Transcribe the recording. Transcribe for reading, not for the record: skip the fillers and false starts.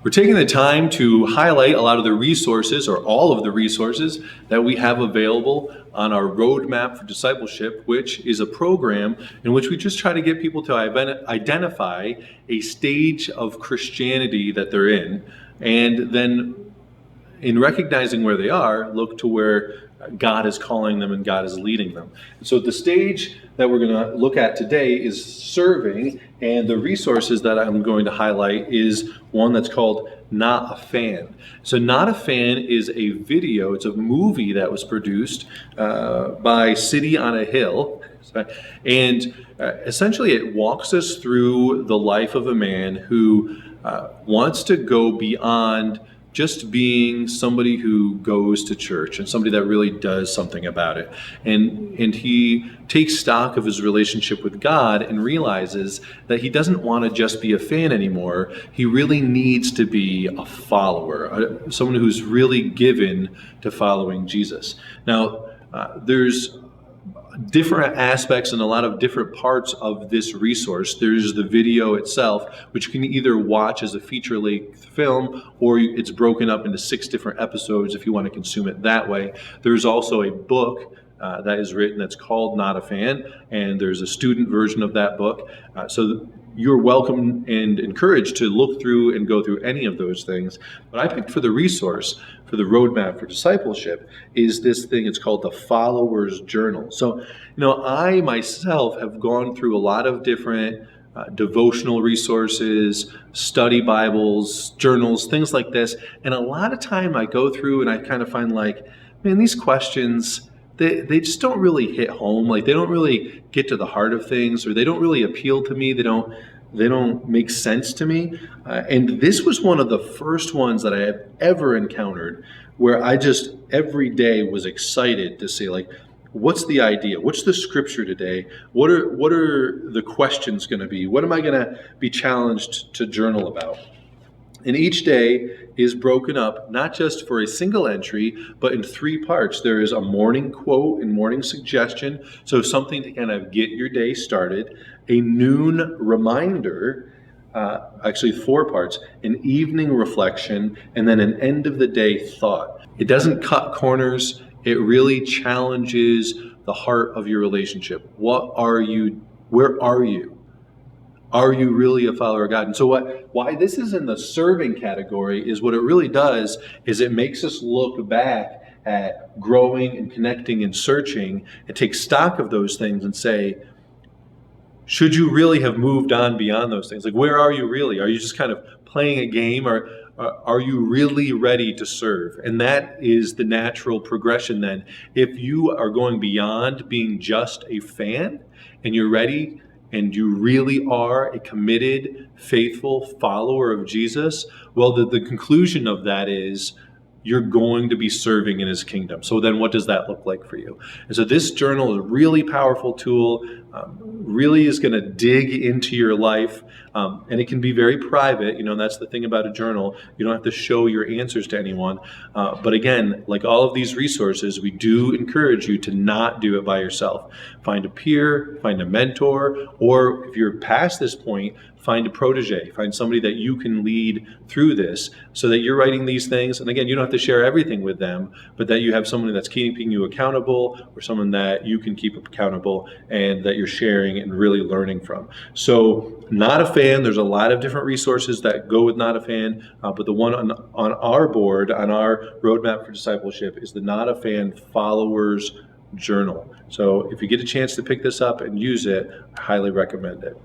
We're taking the time to highlight a lot of the resources, or all of the resources, that we have available on our Roadmap for Discipleship, which is a program in which we just try to get people to identify a stage of Christianity that they're in, and then in recognizing where they are, look to where God is calling them and God is leading them. So the stage that we're going to look at today is serving, and the resources that I'm going to highlight is one that's called Not a Fan. So Not a Fan is a video, it's a movie that was produced by City on a Hill, and essentially it walks us through the life of a man who wants to go beyond just being somebody who goes to church and somebody that really does something about it. And he takes stock of his relationship with God and realizes that he doesn't want to just be a fan anymore. He really needs to be a follower, someone who's really given to following Jesus. Now, there's different aspects and a lot of different parts of this resource. There's the video itself, which you can either watch as a feature-length film, or it's broken up into 6 different episodes if you want to consume it that way. There's also a book that is written that's called Not a Fan, and there's a student version of that book. So you're welcome and encouraged to look through and go through any of those things. But I picked for the resource for the Roadmap for Discipleship is this thing. It's called the Follower's Journal. So, I myself have gone through a lot of different devotional resources, study Bibles, journals, things like this. And a lot of time I go through and I kind of find man, these questions, they just don't really hit home. They don't really get to the heart of things, or they don't really appeal to me. They don't make sense to me. And this was one of the first ones that I have ever encountered where I just every day was excited to see, what's the idea? What's the scripture today? What are the questions going to be? What am I going to be challenged to journal about? And each day is broken up, not just for a single entry, but in 3 parts. There is a morning quote and morning suggestion, so something to kind of get your day started. A noon reminder, actually 4 parts, an evening reflection, and then an end of the day thought. It doesn't cut corners. It really challenges the heart of your relationship. What are you? Where are you? Are you really a follower of God? And so why this is in the serving category is what it really does is it makes us look back at growing and connecting and searching and take stock of those things and say, should you really have moved on beyond those things? Where are you really? Are you just kind of playing a game, or are you really ready to serve? And that is the natural progression then. If you are going beyond being just a fan and you're ready and you really are a committed, faithful follower of Jesus, well, the conclusion of that is you're going to be serving in his kingdom. So then what does that look like for you? And so this journal is a really powerful tool, really is going to dig into your life, and it can be very private. And that's the thing about a journal. You don't have to show your answers to anyone. But again, like all of these resources, we do encourage you to not do it by yourself. Find a peer, find a mentor, or if you're past this point, find a protege, find somebody that you can lead through this so that you're writing these things. And again, you don't have to share everything with them, but that you have someone that's keeping you accountable, or someone that you can keep accountable and that you're sharing and really learning from. So Not a Fan, there's a lot of different resources that go with Not a Fan, but the one on our board, on our Roadmap for Discipleship, is the Not a Fan Followers Journal. So if you get a chance to pick this up and use it, I highly recommend it.